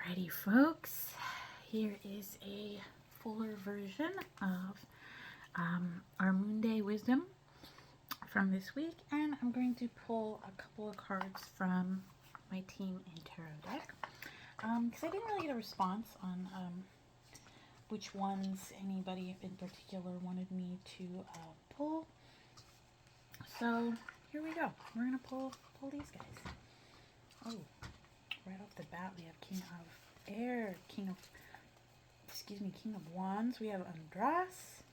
Alrighty, folks, here is a fuller version of our Moon Day wisdom from this week, and I'm going to pull a couple of cards from my Team in Tarot deck because I didn't really get a response on which ones anybody in particular wanted me to pull. So here we go. We're gonna pull these guys. Oh. Right off the bat, we have King of Air, King of Wands. We have Andras.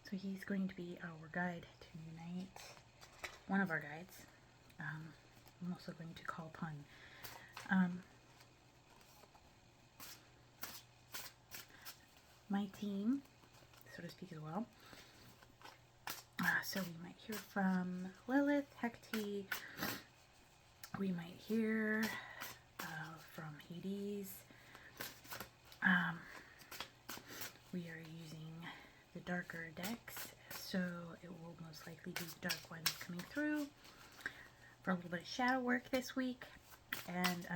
So he's going to be our guide tonight. One of our guides. I'm also going to call upon my team, so to speak, as well. So we might hear from Lilith, Hecate. We might hear from Hades. We are using the darker decks, so it will most likely be the dark ones coming through for a little bit of shadow work this week. And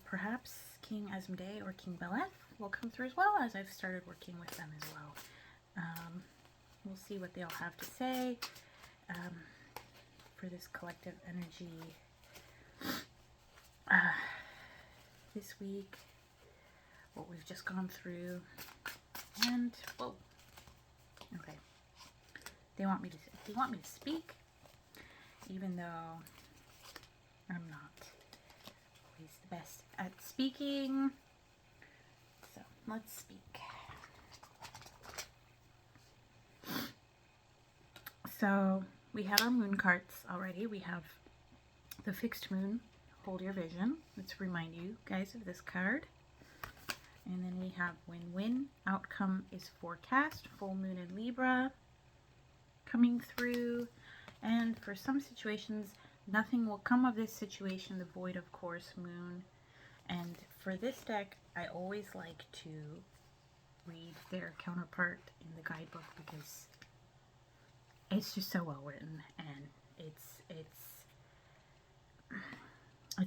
perhaps King Asmodeus or King Beleth will come through as well, as I've started working with them as well. We'll see what they all have to say for this collective energy this week, what we've just gone through, and whoa, okay, they want me to speak, even though I'm not always the best at speaking. So let's speak. So we had our moon cards already. We have the fixed moon, hold your vision. Let's remind you guys of this card. And then we have win-win, outcome is forecast, full moon in Libra coming through. And for some situations, nothing will come of this situation, the void of course, moon. And for this deck, I always like to read their counterpart in the guidebook because it's just so well written, and it's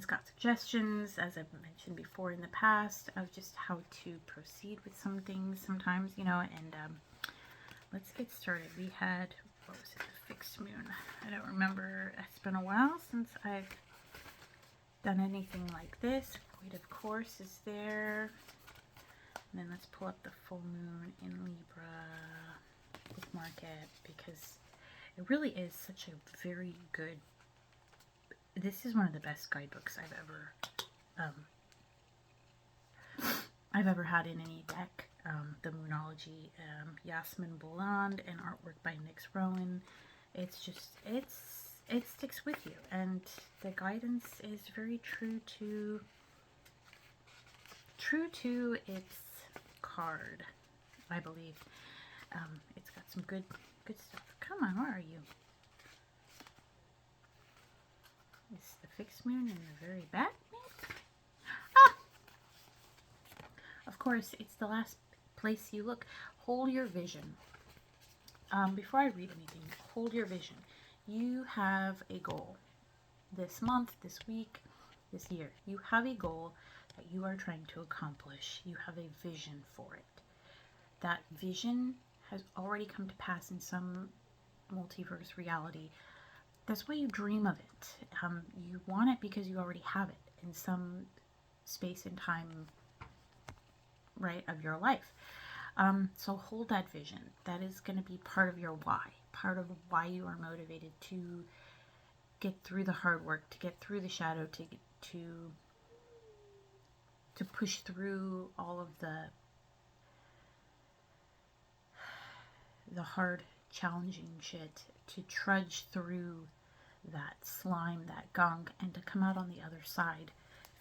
got suggestions, as I've mentioned before in the past, of just how to proceed with some things sometimes, you know. And let's get started. We had, what was it, the fixed moon? I don't remember. It's been a while since I've done anything like this. Void of course is there. And then let's pull up the full moon in Libra, bookmark it, because it really is such a very good, this is one of the best guidebooks I've ever had in any deck. The Moonology, Yasmin Boland, and artwork by Nyx Rowan. It's just, it sticks with you, and the guidance is very true to its card, I believe. It's got some good stuff. Come on, where are you? Is the fixed moon in the very back? Ah! Of course, it's the last place you look. Hold your vision. Before I read anything, hold your vision. You have a goal. This month, this week, this year. You have a goal that you are trying to accomplish. You have a vision for it. That vision has already come to pass in some multiverse reality. That's why you dream of it. You want it because you already have it in some space and time, right, of your life. So hold that vision. That is going to be part of your why, part of why you are motivated to get through the hard work, to get through the shadow, to push through all of the hard, challenging shit, to trudge through that slime, that gunk, and to come out on the other side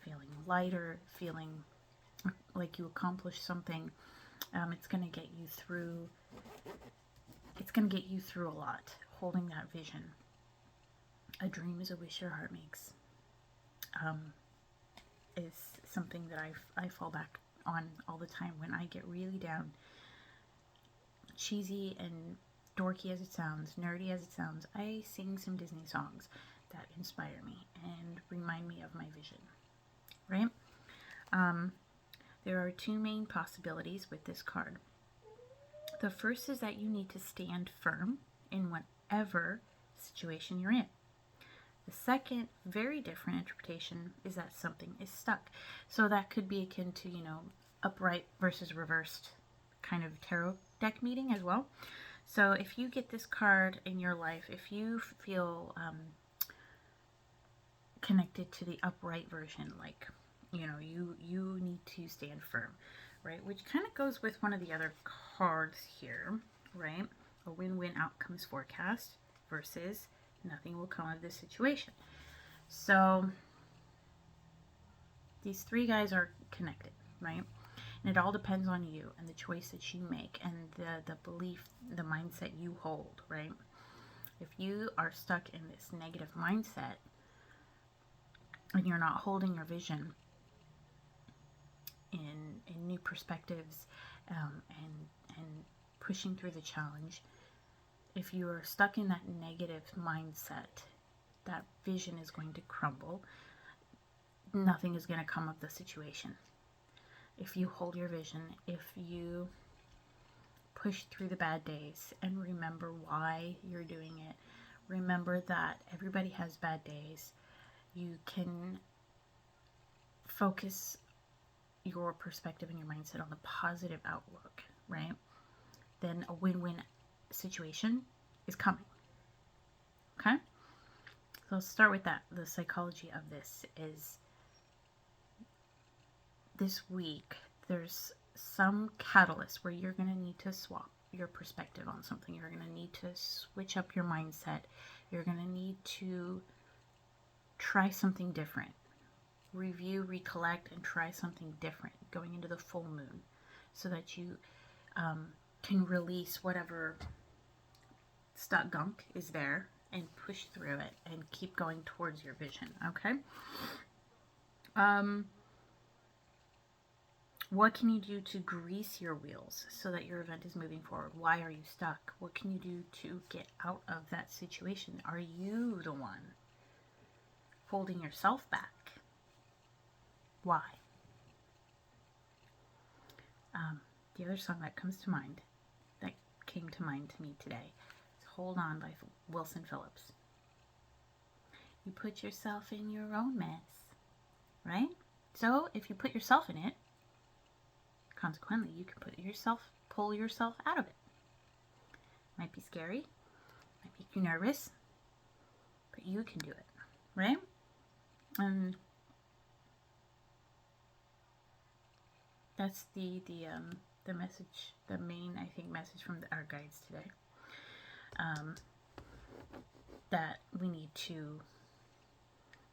feeling lighter, feeling like you accomplished something. It's going to get you through, a lot, holding that vision. A dream is a wish your heart makes, is something that I fall back on all the time when I get really down. Cheesy and dorky as it sounds, nerdy as it sounds, I sing some Disney songs. that inspire me and remind me of my vision, right? There are two main possibilities with this card. The first is that you need to stand firm in whatever situation you're in. The second, very different interpretation, is that something is stuck. So that could be akin to, upright versus reversed kind of tarot deck meeting as well. So if you get this card in your life, if you feel connected to the upright version, like, you need to stand firm, right? Which kind of goes with one of the other cards here, right? A win-win outcomes forecast versus nothing will come of this situation. So these three guys are connected, right? And it all depends on you and the choice that you make and the belief, the mindset you hold, right? If you are stuck in this negative mindset and you're not holding your vision in new perspectives, and pushing through the challenge, if you are stuck in that negative mindset, that vision is going to crumble. Nothing is going to come of the situation. If you hold your vision, if you push through the bad days and remember why you're doing it, remember that everybody has bad days, you can focus your perspective and your mindset on the positive outlook, right? Then a win-win situation is coming. Okay? So let's start with that. The psychology of this is, this week there's some catalyst where you're going to need to swap your perspective on something. You're going to need to switch up your mindset. You're going to need to try something different. Review, recollect, and try something different going into the full moon, so that you can release whatever stuck gunk is there and push through it and keep going towards your vision. Okay? What can you do to grease your wheels so that your event is moving forward? Why are you stuck? What can you do to get out of that situation? Are you the one holding yourself back? Why? The other song that comes to mind, that came to mind to me today, is Hold On by Wilson Phillips. You put yourself in your own mess, right? So if you put yourself in it, consequently, you can pull yourself out of it. Might be scary, might make you nervous, but you can do it, right? And that's the message, the main, I think, message from our guides today. That we need to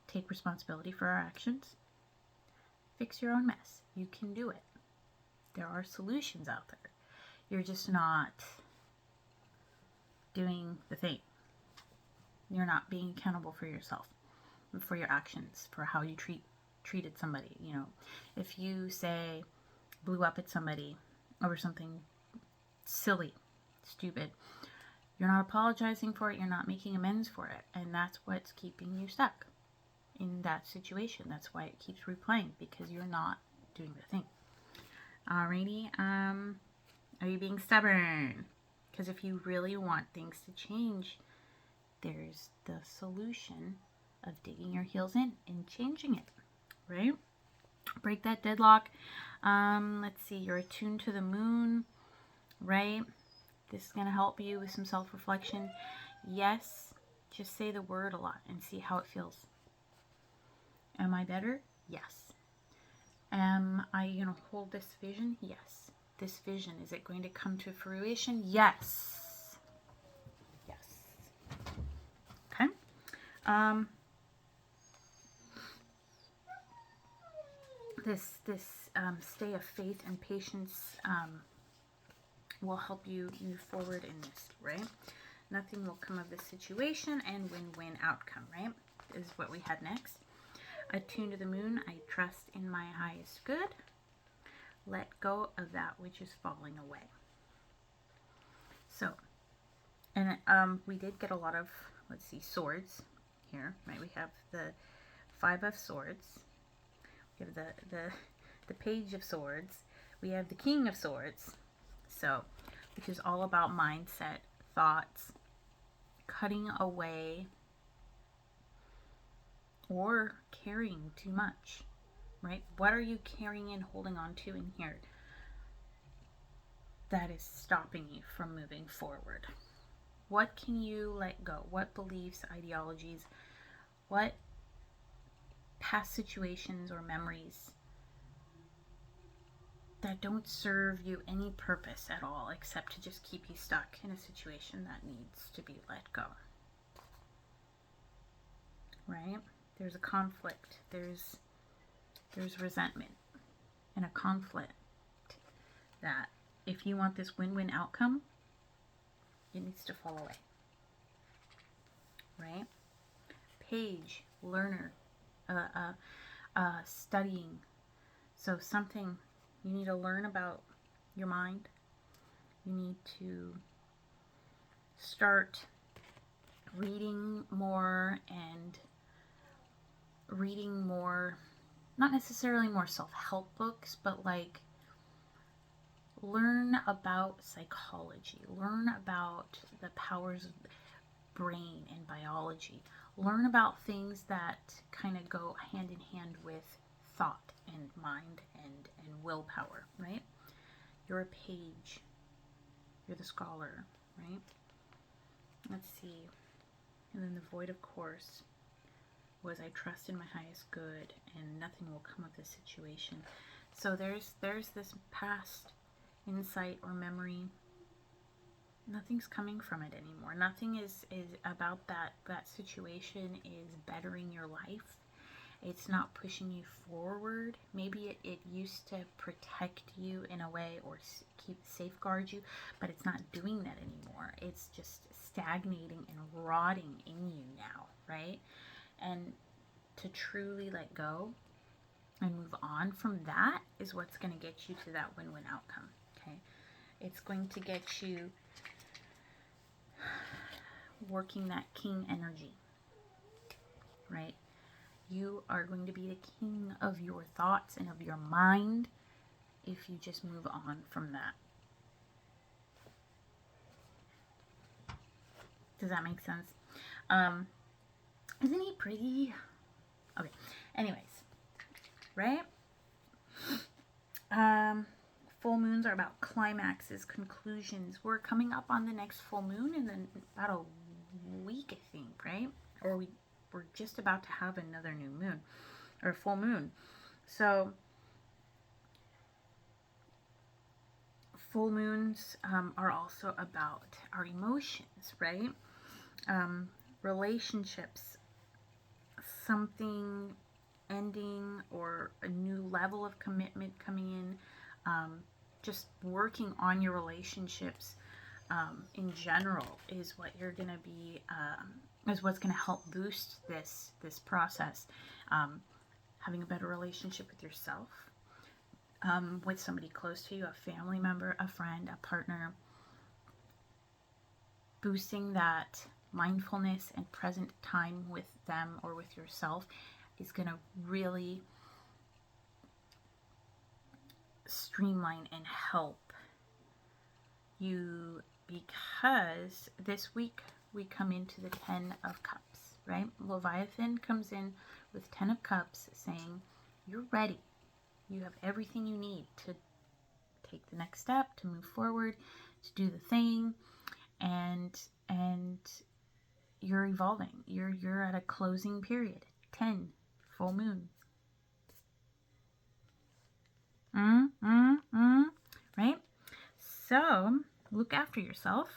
take responsibility for our actions. Fix your own mess. You can do it. There are solutions out there. You're just not doing the thing. You're not being accountable for yourself, for your actions, for how you treated somebody. If you say blew up at somebody over something silly, stupid, you're not apologizing for it. You're not making amends for it, and that's what's keeping you stuck in that situation. That's why it keeps replaying, because you're not doing the thing. Alrighty, are you being stubborn? Because if you really want things to change, there's the solution of digging your heels in and changing it, right? Break that deadlock. Let's see, you're attuned to the moon, right? This is going to help you with some self-reflection. Yes, just say the word a lot and see how it feels. Am I better? Yes. Am I going to hold this vision? Yes. This vision, is it going to come to fruition? Yes. Yes. Okay. This stay of faith and patience will help you move forward in this, right? Nothing will come of this situation, and win-win outcome, right? Is what we had next. Attune to the moon. I trust in my highest good. Let go of that which is falling away. So, and we did get a lot of, let's see, swords here, right? We have the Five of Swords. We have the Page of Swords. We have the King of Swords. So, which is all about mindset, thoughts, cutting away or carrying too much, right? What are you carrying and holding on to in here that is stopping you from moving forward? What can you let go? What beliefs, ideologies, what past situations or memories that don't serve you any purpose at all except to just keep you stuck in a situation that needs to be let go? Right? There's a conflict. There's resentment and a conflict that if you want this win-win outcome, it needs to fall away. Right? Page, learner, studying. So something, you need to learn about your mind. You need to start reading more and reading more, not necessarily more self-help books, but like learn about psychology, learn about the powers of the brain and biology, learn about things that kind of go hand in hand with thought and mind and willpower, right? You're a page, you're the scholar, right? Let's see. And then the void, of course, was I trust in my highest good and nothing will come of this situation. So there's this past insight or memory. Nothing's coming from it anymore. Nothing is about that situation is bettering your life. It's not pushing you forward. Maybe it used to protect you in a way or safeguard you, but it's not doing that anymore. It's just stagnating and rotting in you now, right? And to truly let go and move on from that is what's going to get you to that win-win outcome, okay? It's going to get you working that king energy, right? You are going to be the king of your thoughts and of your mind if you just move on from that. Does that make sense? Isn't he pretty? Okay. Anyways, right? Full moons are about climaxes, conclusions. We're coming up on the next full moon in about a week, I think, right? Or we're just about to have another new moon or full moon. So full moons are also about our emotions, right? Relationships, something ending or a new level of commitment coming in, just working on your relationships in general is what you're going to be, is what's going to help boost this process. Having a better relationship with yourself, with somebody close to you, a family member, a friend, a partner, boosting that mindfulness and present time with them or with yourself is going to really streamline and help you, because this week we come into the 10 of Cups, right? Leviathan comes in with 10 of Cups saying you're ready. You have everything you need to take the next step, to move forward, to do the thing, and you're evolving. You're at a closing period. 10, full moon. Right? So, look after yourself.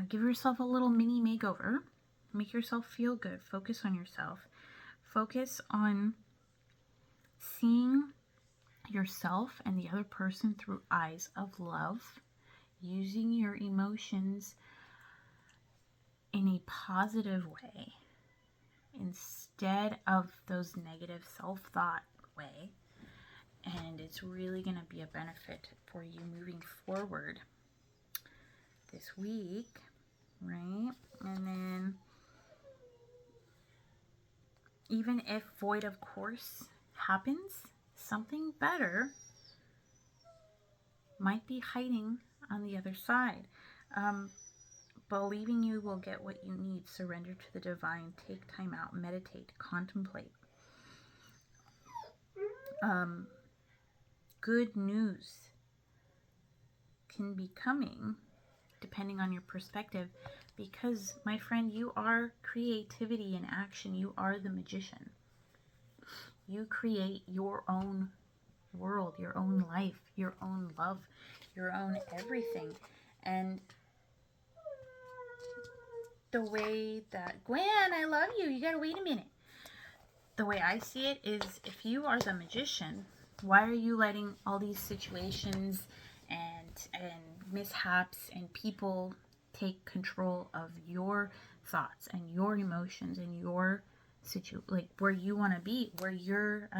Give yourself a little mini makeover. Make yourself feel good. Focus on yourself. Focus on seeing yourself and the other person through eyes of love. Using your emotions in a positive way instead of those negative self-thought way. And it's really going to be a benefit for you moving forward this week, right? And then Even if void of course happens, something better might be hiding on the other side. Believing you will get what you need. Surrender to the divine. Take time out. Meditate. Contemplate. Good news can be coming depending on your perspective, because, my friend, you are creativity in action. You are the magician. You create your own world, your own life, your own love, your own everything. And the way that, Gwen, I love you. You gotta wait a minute. The way I see it is, if you are the magician, why are you letting all these situations and mishaps and people take control of your thoughts and your emotions and your like where you want to be, where your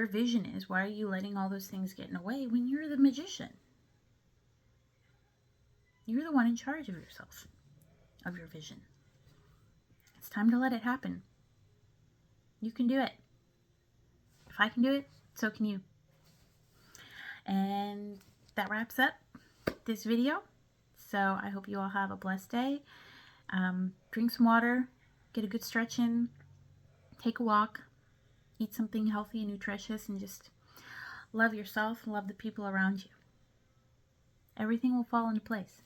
vision is? Why are you letting all those things get in the way when you're the magician? You're the one in charge of yourself, of your vision. It's time to let it happen. You can do it. If I can do it, so can you. And that wraps up this video. So I hope you all have a blessed day. Drink some water, get a good stretch in, take a walk, eat something healthy and nutritious, and just love yourself and love the people around you. Everything will fall into place.